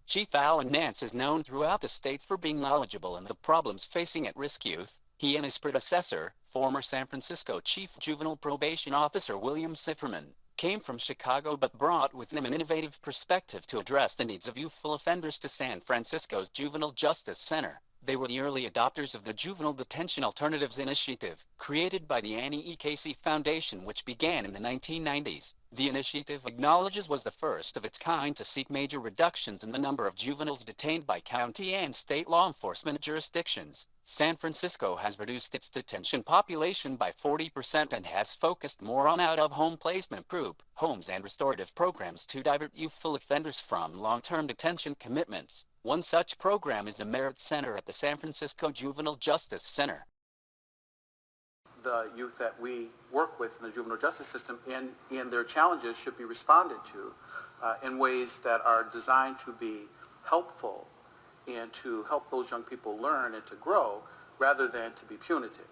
Chief Alan Nance is known throughout the state for being knowledgeable in the problems facing at-risk youth. He and his predecessor, former San Francisco Chief Juvenile Probation Officer William Sifferman, came from Chicago but brought with them an innovative perspective to address the needs of youthful offenders to San Francisco's Juvenile Justice Center. They were the early adopters of the Juvenile Detention Alternatives Initiative, created by the Annie E. Casey Foundation, which began in the 1990s. The initiative acknowledges was the first of its kind to seek major reductions in the number of juveniles detained by county and state law enforcement jurisdictions. San Francisco has reduced its detention population by 40% and has focused more on out-of-home placement, group homes, and restorative programs to divert youthful offenders from long-term detention commitments. One such program is the Merit Center at the San Francisco Juvenile Justice Center. The youth that we work with in the juvenile justice system and their challenges should be responded to in ways that are designed to be helpful and to help those young people learn and to grow rather than to be punitive.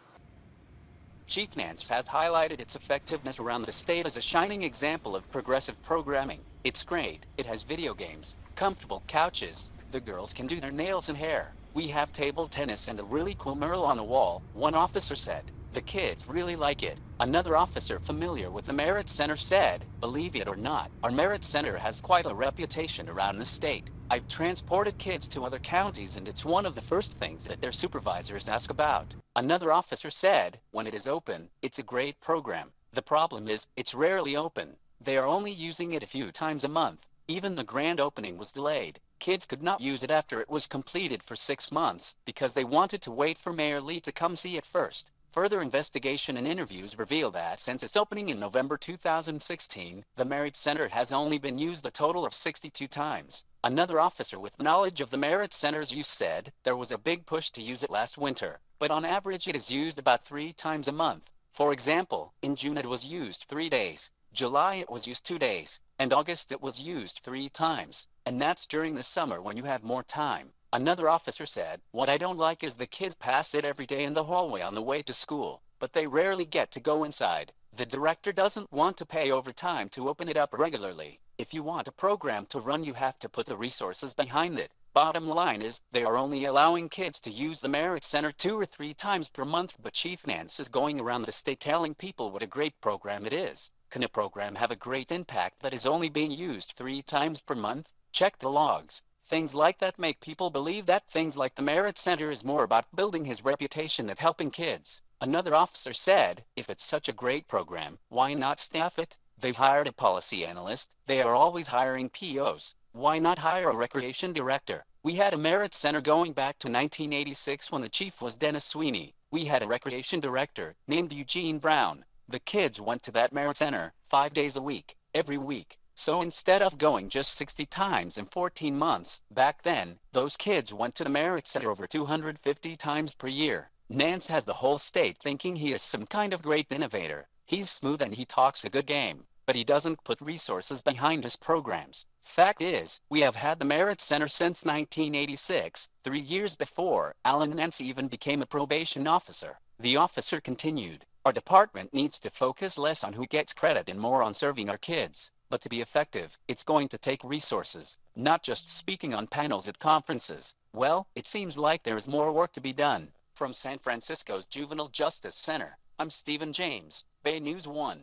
Chief Nance has highlighted its effectiveness around the state as a shining example of progressive programming. It's great. It has video games, comfortable couches. The girls can do their nails and hair. We have table tennis and a really cool mural on the wall, one officer said. The kids really like it. Another officer familiar with the Merit Center said, believe it or not, our Merit Center has quite a reputation around the state. I've transported kids to other counties and it's one of the first things that their supervisors ask about. Another officer said, when it is open, it's a great program. The problem is, it's rarely open. They are only using it a few times a month. Even the grand opening was delayed. Kids could not use it after it was completed for 6 months because they wanted to wait for Mayor Lee to come see it first. Further investigation and interviews reveal that since its opening in November 2016, the Merit Center has only been used a total of 62 times. Another officer with knowledge of the Merit Center's use said, there was a big push to use it last winter, but on average it is used about 3 times a month. For example, in June it was used 3 days, July it was used 2 days, and August it was used 3 times. And that's during the summer when you have more time. Another officer said, what I don't like is the kids pass it every day in the hallway on the way to school, but they rarely get to go inside. The director doesn't want to pay overtime to open it up regularly. If you want a program to run, you have to put the resources behind it. Bottom line is, they are only allowing kids to use the Merit Center 2 or 3 times per month, but Chief Nance is going around the state telling people what a great program it is. Can a program have a great impact that is only being used 3 times per month? Check the logs. Things like that make people believe that things like the Merit Center is more about building his reputation than helping kids. Another officer said, if it's such a great program, why not staff it? They've hired a policy analyst. They are always hiring POs. Why not hire a recreation director? We had a Merit Center going back to 1986 when the chief was Dennis Sweeney. We had a recreation director named Eugene Brown. The kids went to that Merit Center 5 days a week, every week. So instead of going just 60 times in 14 months, back then, those kids went to the Merit Center over 250 times per year. Nance has the whole state thinking he is some kind of great innovator. He's smooth and he talks a good game, but he doesn't put resources behind his programs. Fact is, we have had the Merit Center since 1986, 3 years before Alan Nance even became a probation officer. The officer continued, our department needs to focus less on who gets credit and more on serving our kids. But to be effective, it's going to take resources, not just speaking on panels at conferences. Well, it seems like there is more work to be done. From San Francisco's Juvenile Justice Center, I'm Stephen James, Bay News 1.